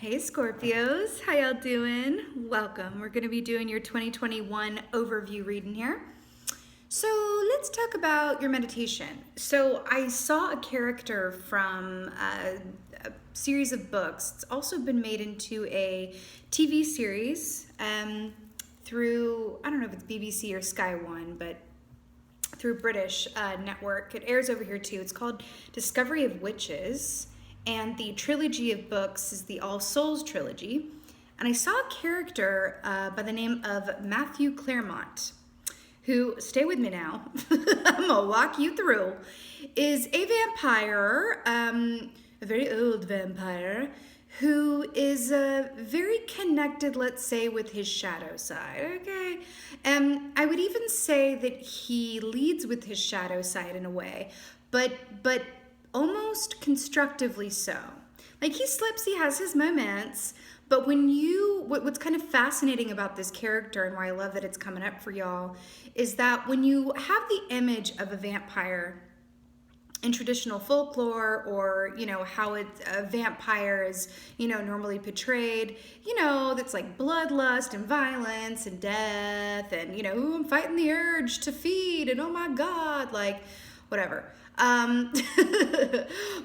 Hey Scorpios, how y'all doing? Welcome. We're going to be doing your 2021 overview reading here. So let's talk about your meditation. So I saw a character from a series of books. It's also been made into a TV series through, I don't know if it's BBC or Sky One, but through British network. It airs over here too. It's called Discovery of Witches. And the trilogy of books is the All Souls trilogy. And I saw a character by the name of Matthew Claremont, who, stay with me now, I'm gonna walk you through, is a vampire, a very old vampire, who is very connected, let's say, with his shadow side, okay? I would even say that he leads with his shadow side in a way, but almost constructively so. Like, he slips, he has his moments, but what's kind of fascinating about this character and why I love that it's coming up for y'all is that when you have the image of a vampire in traditional folklore, or how a vampire is normally portrayed, that's like bloodlust and violence and death and I'm fighting the urge to feed and oh my god, like whatever.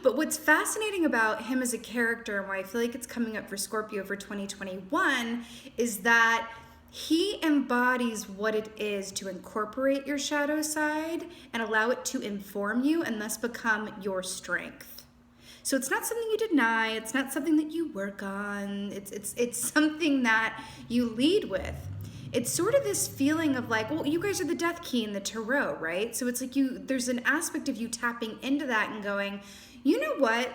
But what's fascinating about him as a character and why I feel like it's coming up for Scorpio for 2021 is that he embodies what it is to incorporate your shadow side and allow it to inform you and thus become your strength. So it's not something you deny, it's not something that you work on, it's something that you lead with. It's sort of this feeling of like, well, you guys are the death key in the tarot, right? So it's like there's an aspect of you tapping into that and going, you know what?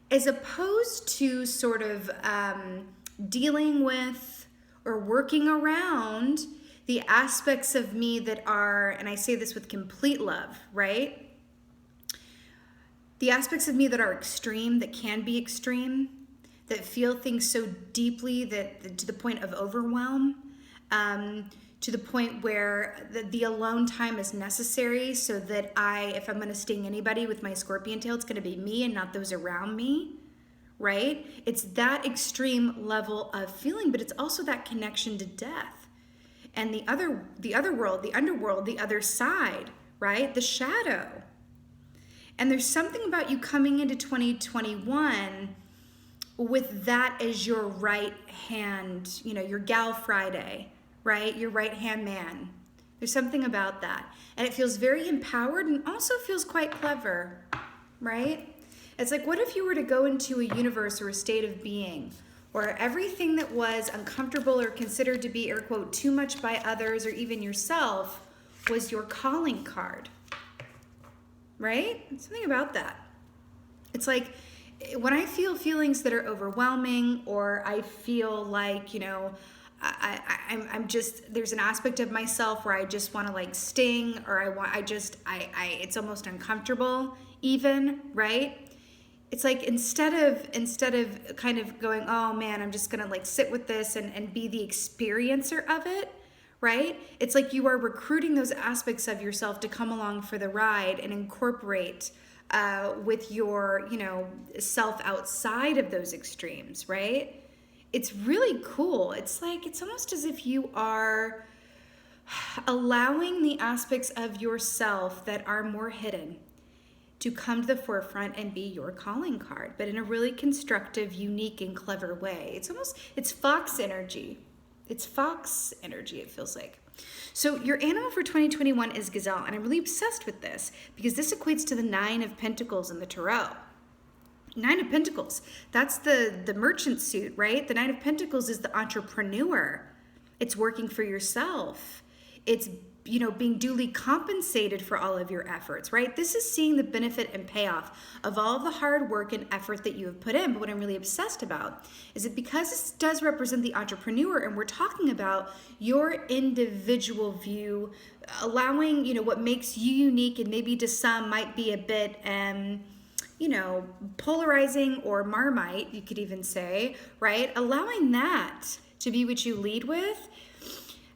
As opposed to sort of dealing with or working around the aspects of me that are, and I say this with complete love, right? The aspects of me that are extreme, that can be extreme, that feel things so deeply that to the point of overwhelm, to the point where the alone time is necessary so that if I'm going to sting anybody with my scorpion tail, it's going to be me and not those around me, right? It's that extreme level of feeling, but it's also that connection to death and the other world, the underworld, the other side, right? The shadow. And there's something about you coming into 2021 with that as your right hand, your Gal Friday, right? Your right-hand man. There's something about that. And it feels very empowered and also feels quite clever, right? It's like, what if you were to go into a universe or a state of being where everything that was uncomfortable or considered to be, air quote, too much by others or even yourself was your calling card, right? Something about that. It's like, when I feel feelings that are overwhelming or I feel like, I'm just, there's an aspect of myself where I just want to like sting, or it's almost uncomfortable even, right? It's like, instead of kind of going, oh man, I'm just going to like sit with this and be the experiencer of it, right? It's like you are recruiting those aspects of yourself to come along for the ride and incorporate with your, self outside of those extremes, right? It's really cool. It's like, it's almost as if you are allowing the aspects of yourself that are more hidden to come to the forefront and be your calling card, but in a really constructive, unique, and clever way. It's fox energy. It's fox energy, it feels like. So your animal for 2021 is gazelle, and I'm really obsessed with this because this equates to the 9 of Pentacles in the Tarot. 9 of Pentacles, that's the merchant suit, right? The 9 of Pentacles is the entrepreneur. It's working for yourself. It's, being duly compensated for all of your efforts, right? This is seeing the benefit and payoff of all the hard work and effort that you have put in. But what I'm really obsessed about is that because this does represent the entrepreneur, and we're talking about your individual view, allowing, what makes you unique and maybe to some might be a bit, polarizing or Marmite, you could even say, right? Allowing that to be what you lead with.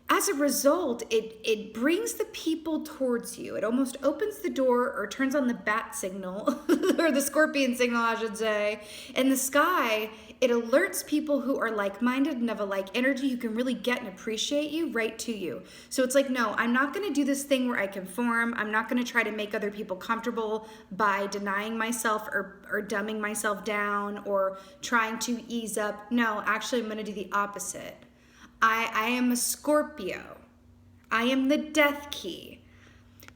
as a result, it brings the people towards you. It almost opens the door or turns on the bat signal, or the scorpion signal, I should say, in the sky. It alerts people who are like-minded and of a like energy, who can really get and appreciate you, right to you. So it's like, no, I'm not going to do this thing where I conform. I'm not going to try to make other people comfortable by denying myself or dumbing myself down or trying to ease up. No, actually, I'm going to do the opposite. I am a Scorpio. I am the death key.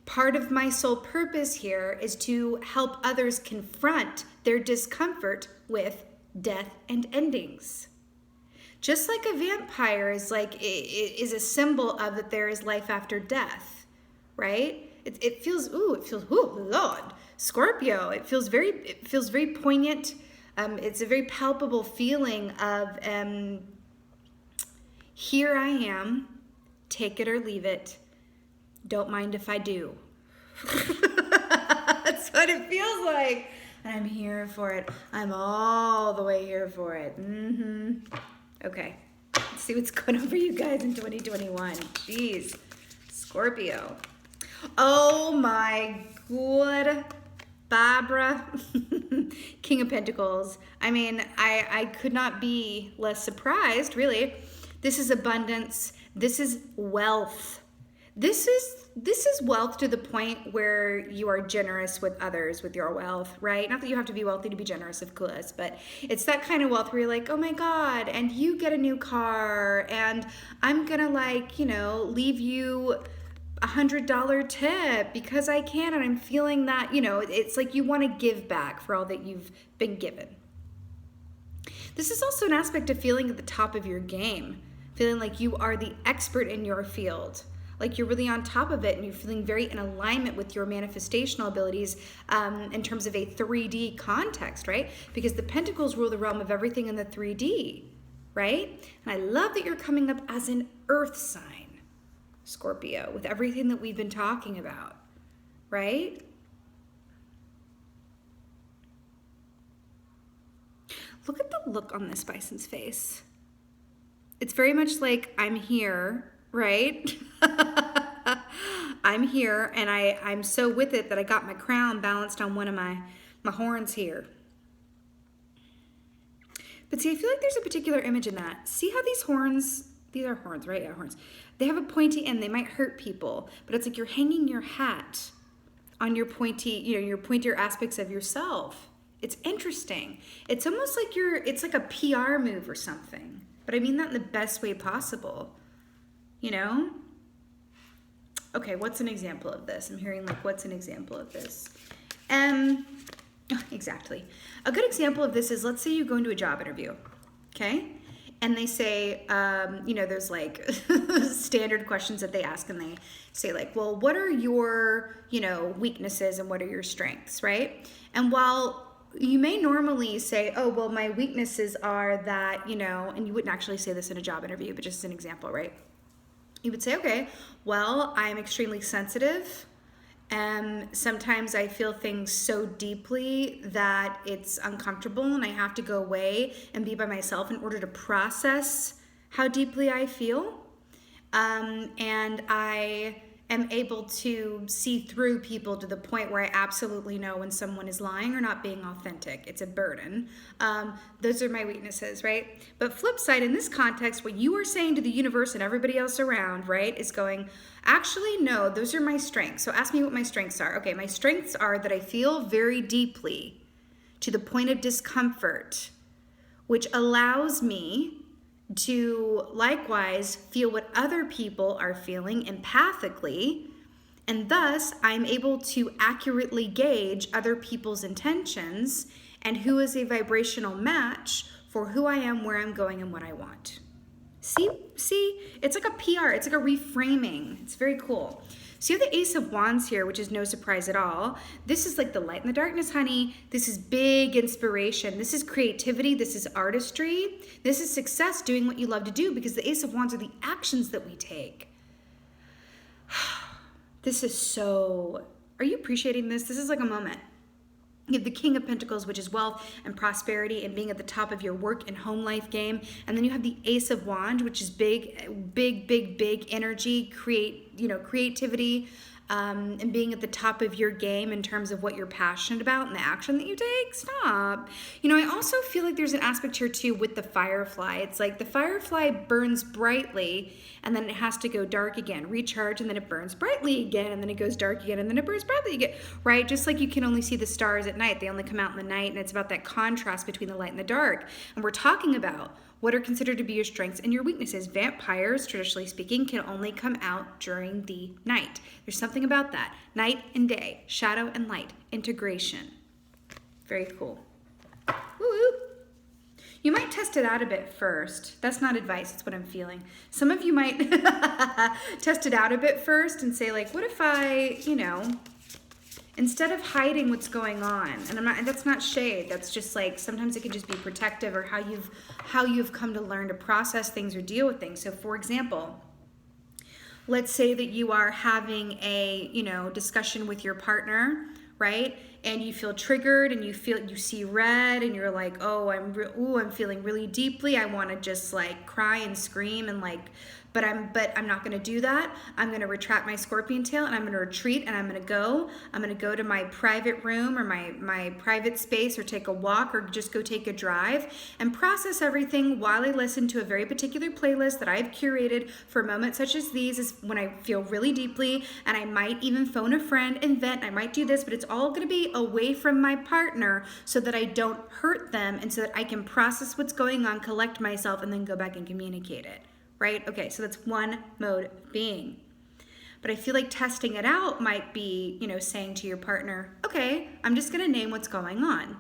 Part of my sole purpose here is to help others confront their discomfort with death and endings. Just like a vampire is is a symbol of that there is life after death, right? It feels Lord, Scorpio. It feels very poignant. It's a very palpable feeling of here I am, take it or leave it. Don't mind if I do. That's what it feels like. And I'm here for it. I'm all the way here for it. Okay, let's see what's going on for you guys in 2021. Jeez, Scorpio. Oh my God, Barbara. King of Pentacles. I mean, I could not be less surprised, really. This is abundance. This is wealth. This is wealth to the point where you are generous with others with your wealth, right? Not that you have to be wealthy to be generous, of course, but it's that kind of wealth where you're like, oh my God, and you get a new car, and I'm gonna leave you $100 tip because I can, and I'm feeling that, it's like you want to give back for all that you've been given. This is also an aspect of feeling at the top of your game, feeling like you are the expert in your field, like you're really on top of it, and you're feeling very in alignment with your manifestational abilities in terms of a 3D context, right? Because the Pentacles rule the realm of everything in the 3D, right? And I love that you're coming up as an earth sign, Scorpio, with everything that we've been talking about, right? Look at the look on this bison's face. It's very much like, I'm here, right? I'm here, and I'm so with it that I got my crown balanced on one of my horns here. But see, I feel like there's a particular image in that. See how these are horns, right? Yeah, horns. They have a pointy end. They might hurt people, but it's like you're hanging your hat on your pointy, your pointier aspects of yourself. It's interesting. It's almost like it's like a PR move or something. But I mean that in the best way possible, Okay, what's an example of this? I'm hearing what's an example of this? Exactly. A good example of this is, let's say you go into a job interview, okay? And they say, there's standard questions that they ask, and they say well, what are your, weaknesses and what are your strengths, right? And while you may normally say, oh, well, my weaknesses are that, and you wouldn't actually say this in a job interview, but just as an example, right? You would say, okay, well, I'm extremely sensitive. Sometimes I feel things so deeply that it's uncomfortable, and I have to go away and be by myself in order to process how deeply I feel. And I am able to see through people to the point where I absolutely know when someone is lying or not being authentic. It's a burden. Those are my weaknesses, right? But flip side, in this context, what you are saying to the universe and everybody else around, right, is going, actually, no, those are my strengths. So ask me what my strengths are. Okay, my strengths are that I feel very deeply to the point of discomfort, which allows me to likewise feel what other people are feeling empathically, and thus I'm able to accurately gauge other people's intentions and who is a vibrational match for who I am, where I'm going, and what I want. See, it's like a PR, it's like a reframing. It's very cool. So you have the Ace of Wands here, which is no surprise at all. This is like the light and the darkness, honey. This is big inspiration. This is creativity. This is artistry. This is success, doing what you love to do, because the Ace of Wands are the actions that we take. This is so, are you appreciating this? This is like a moment. You have the King of Pentacles, which is wealth and prosperity and being at the top of your work and home life game. And then you have the Ace of Wands, which is big energy, creativity, and being at the top of your game in terms of what you're passionate about and the action that you take. Stop. I also feel like there's an aspect here too with the firefly. It's like the firefly burns brightly and then it has to go dark again, recharge, and then it burns brightly again, and then it goes dark again, and then it burns brightly again, right? Just like you can only see the stars at night. They only come out in the night, and it's about that contrast between the light and the dark. And we're talking about what are considered to be your strengths and your weaknesses. Vampires, traditionally speaking, can only come out during the night. There's something about that. Night and day, shadow and light, integration. Very cool. Woo-woo. You might test it out a bit first. That's not advice, it's what I'm feeling. Some of you might test it out a bit first and say, like, what if I, instead of hiding what's going on, and that's not shade, that's just like, sometimes it can just be protective, or how you've come to learn to process things or deal with things. So for example, let's say that you are having a, discussion with your partner, right? And you feel triggered and you see red and you're like, oh, I'm feeling really deeply. I want to just like cry and scream and like, but I'm not going to do that. I'm going to retract my scorpion tail and I'm going to retreat and I'm going to go to my private room or my private space, or take a walk, or just go take a drive and process everything while I listen to a very particular playlist that I've curated for moments such as these, is when I feel really deeply. And I might even phone a friend and vent. I might do this, but it's all going to be away from my partner so that I don't hurt them, and so that I can process what's going on, collect myself, and then go back and communicate it. Right? Okay, so that's one mode of being. But I feel like testing it out might be, saying to your partner, okay, I'm just gonna name what's going on.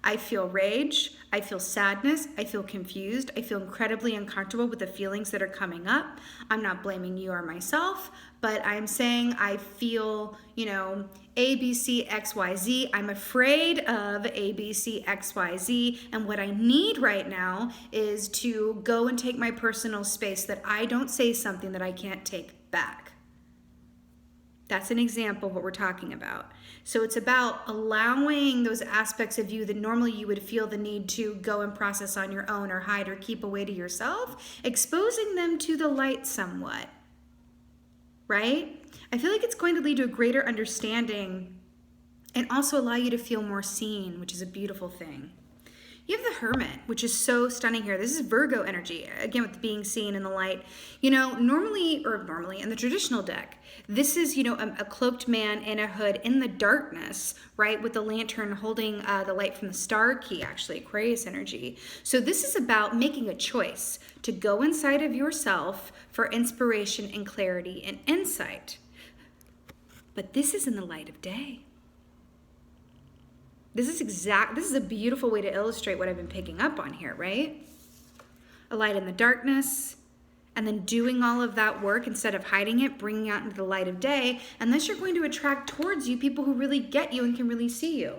I feel rage, I feel sadness, I feel confused, I feel incredibly uncomfortable with the feelings that are coming up. I'm not blaming you or myself, but I'm saying I feel, A, B, C, X, Y, Z. I'm afraid of A, B, C, X, Y, Z. And what I need right now is to go and take my personal space, that I don't say something that I can't take back. That's an example of what we're talking about. So it's about allowing those aspects of you that normally you would feel the need to go and process on your own, or hide, or keep away to yourself, exposing them to the light somewhat, right? I feel like it's going to lead to a greater understanding and also allow you to feel more seen, which is a beautiful thing. You have the Hermit, which is so stunning here. This is Virgo energy, again, with being seen in the light. Normally in the traditional deck, this is, a cloaked man in a hood in the darkness, right? With the lantern holding the light from the star key, actually, Aquarius energy. So this is about making a choice to go inside of yourself for inspiration and clarity and insight. But this is in the light of day. This is a beautiful way to illustrate what I've been picking up on here, right? A light in the darkness, and then doing all of that work instead of hiding it, bringing it out into the light of day, and thus you're going to attract towards you people who really get you and can really see you.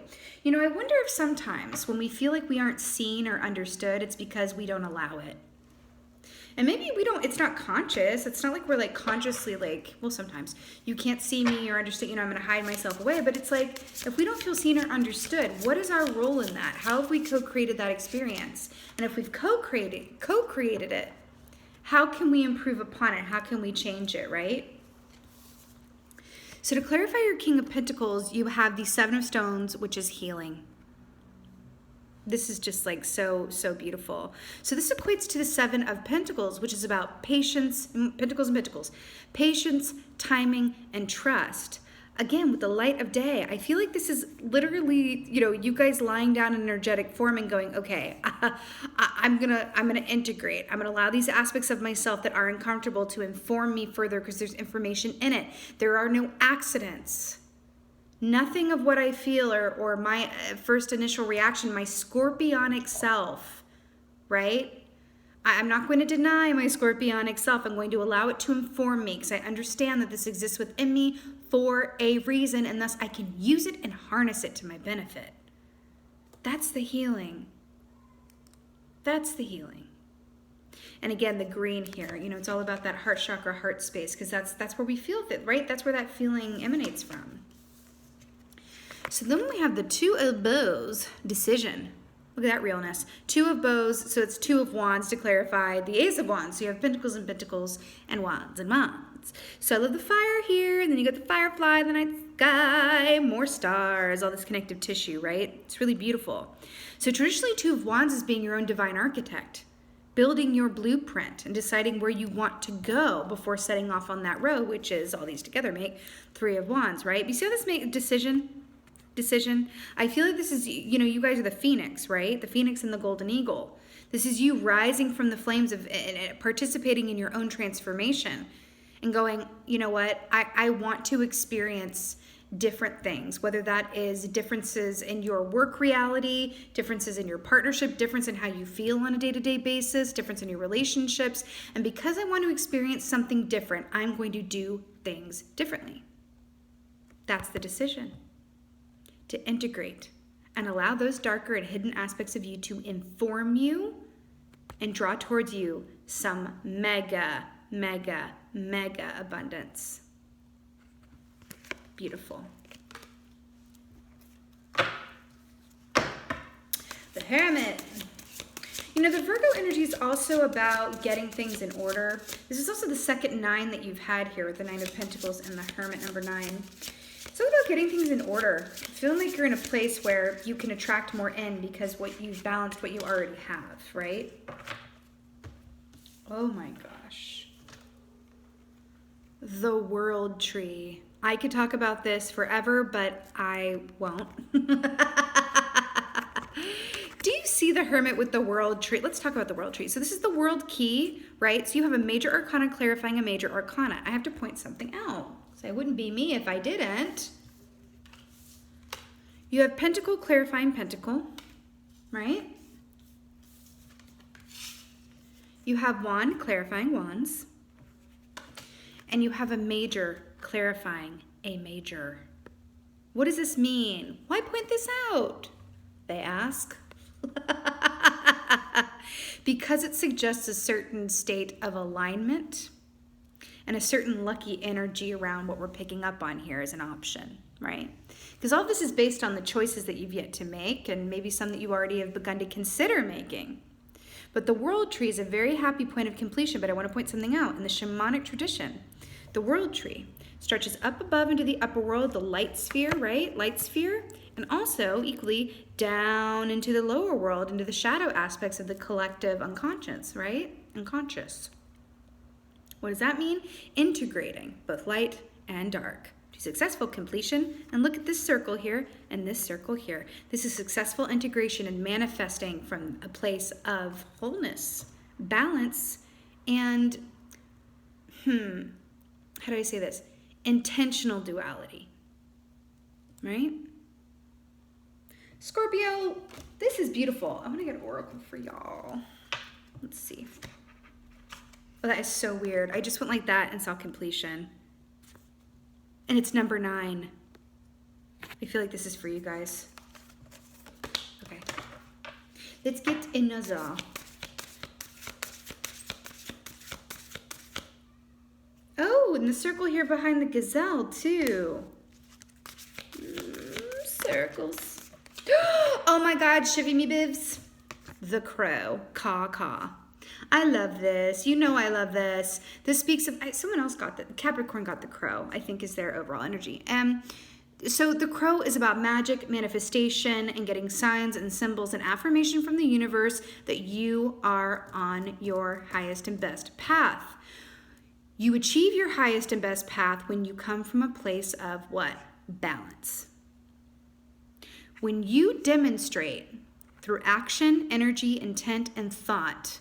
I wonder if sometimes when we feel like we aren't seen or understood, it's because we don't allow it. And maybe it's not conscious. It's not like we're like consciously like, well, sometimes you can't see me or understand, I'm going to hide myself away. But it's like, if we don't feel seen or understood, what is our role in that? How have we co-created that experience? And if we've co-created it, how can we improve upon it? How can we change it, right? So to clarify your King of Pentacles, you have the Seven of Stones, which is healing. This is just like so beautiful. So this equates to the Seven of Pentacles, which is about patience, Pentacles and Pentacles, patience, timing, and trust. Again, with the light of day, I feel like this is literally, you guys lying down in energetic form and going, okay, I'm gonna integrate. I'm gonna allow these aspects of myself that are uncomfortable to inform me further, because there's information in it. There are no accidents. Nothing of what I feel or my first initial reaction, my scorpionic self, right? I'm not going to deny my scorpionic self. I'm going to allow it to inform me, because I understand that this exists within me for a reason, and thus I can use it and harness it to my benefit. That's the healing. That's the healing. And again, the green here, it's all about that heart chakra, heart space, because that's where we feel it, right? That's where that feeling emanates from. So then we have the Two of Bows, decision. Look at that realness. Two of Bows, so it's Two of Wands to clarify. The Ace of Wands, so you have Pentacles and Pentacles and Wands and Wands. So I love the fire here, and then you got the firefly, the night sky, more stars, all this connective tissue, right? It's really beautiful. So traditionally, Two of Wands is being your own divine architect, building your blueprint and deciding where you want to go before setting off on that road, which is all these together make Three of Wands, right? You see how this makes a decision? I feel like this is, you know, you guys are the phoenix, right? The phoenix and the golden eagle. This is you rising from the flames of participating in your own transformation and going, you know what, I want to experience different things, whether that is differences in your work reality, differences in your partnership, difference in how you feel on a day-to-day basis, difference in your relationships. And because I want to experience something different, I'm going to do things differently. That's the decision. To integrate and allow those darker and hidden aspects of you to inform you and draw towards you some mega, mega, mega abundance. Beautiful. The Hermit. You know, the Virgo energy is also about getting things in order. This is also the second 9 that you've had here with the 9 of Pentacles and the Hermit, number 9. It's all about getting things in order. Feeling like you're in a place where you can attract more in because what you've balanced what you already have, right? Oh my gosh. The World Tree. I could talk about this forever, but I won't. Do you see the Hermit with the World Tree? Let's talk about the World Tree. So this is the World Key, right? So you have a major arcana clarifying a major arcana. I have to point something out. So it wouldn't be me if I didn't. You have Pentacle clarifying Pentacle, right? You have Wand clarifying Wands. And you have a major clarifying a major. What does this mean? Why point this out? They ask. Because it suggests a certain state of alignment and a certain lucky energy around what we're picking up on here as an option, right? Because all of this is based on the choices that you've yet to make and maybe some that you already have begun to consider making. But the World Tree is a very happy point of completion, but I want to point something out. In the shamanic tradition, the World Tree stretches up above into the upper world, the light sphere, right? Light sphere, and also equally down into the lower world, into the shadow aspects of the collective unconscious, right? Unconscious. What does that mean? Integrating both light and dark to successful completion. And look at this circle here and this circle here. This is successful integration and manifesting from a place of wholeness, balance, and, how do I say this? Intentional duality, right? Scorpio, this is beautiful. I'm gonna get an oracle for y'all. Let's see. Oh, that is so weird. I just went like that and saw completion. And it's number 9. I feel like this is for you guys. Okay. Let's get another. Oh, and the circle here behind the gazelle too. Circles. Oh my God, shivy me bibs. The crow, caw caw. I love this. You know I love this. This speaks of, someone else got the, Capricorn got the crow, I think is their overall energy. So the crow is about magic, manifestation, and getting signs and symbols and affirmation from the universe that you are on your highest and best path. You achieve your highest and best path when you come from a place of what? Balance. When you demonstrate through action, energy, intent, and thought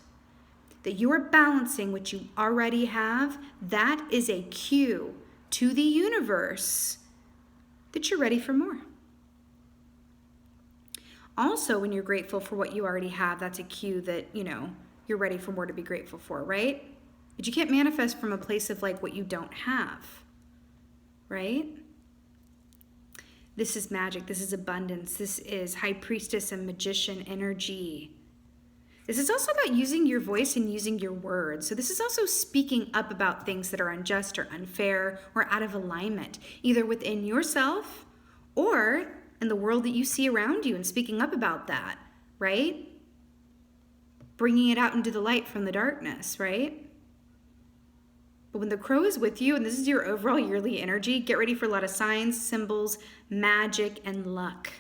that you are balancing what you already have, that is a cue to the universe that you're ready for more. Also, when you're grateful for what you already have, that's a cue that, you know, you're ready for more to be grateful for, right? But you can't manifest from a place of like what you don't have, right? This is magic. This is abundance. This is high priestess and magician energy. This is also about using your voice and using your words. So this is also speaking up about things that are unjust or unfair or out of alignment, either within yourself or in the world that you see around you and speaking up about that, right? Bringing it out into the light from the darkness, right? But when the crow is with you, and this is your overall yearly energy, get ready for a lot of signs, symbols, magic, and luck.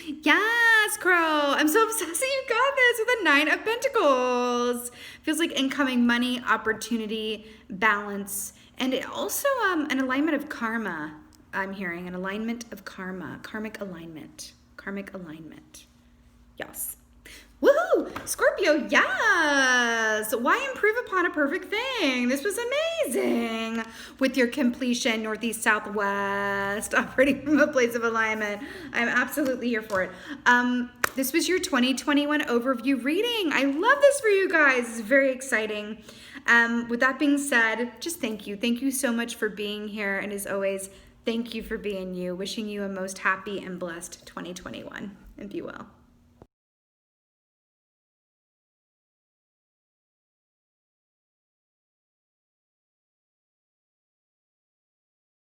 Yes, Crow. I'm so obsessed that you got this with the 9 of Pentacles. Feels like incoming money, opportunity, balance, and it also an alignment of karma. I'm hearing an alignment of karma, karmic alignment, Yes. Woohoo! Scorpio, yes! Why improve upon a perfect thing? This was amazing. With your completion, northeast, southwest, operating from a place of alignment. I'm absolutely here for it. This was your 2021 overview reading. I love this for you guys. It's very exciting. With that being said, just thank you. Thank you so much for being here. And as always, thank you for being you. Wishing you a most happy and blessed 2021. And be well.